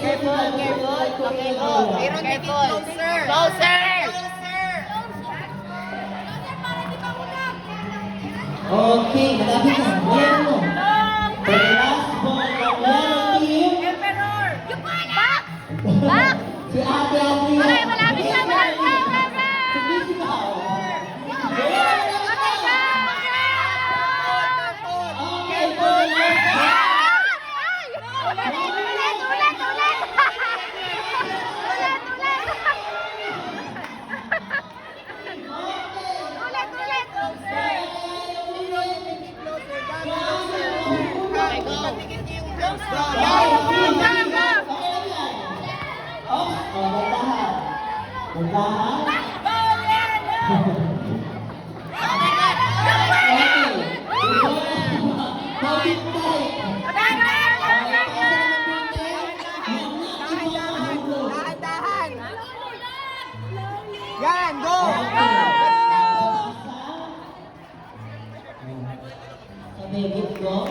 Careful, careful. Okay, go. Mayroon na closer. Closer! Okay, malapit na. Wala mo. For the last ball of yellow team. Emperor! Back! Back! Si Ate Adria. Okay, malapit na, malapit na, malapit na. Sumisigaw. Okay, for the last ball. Yan, go! Go!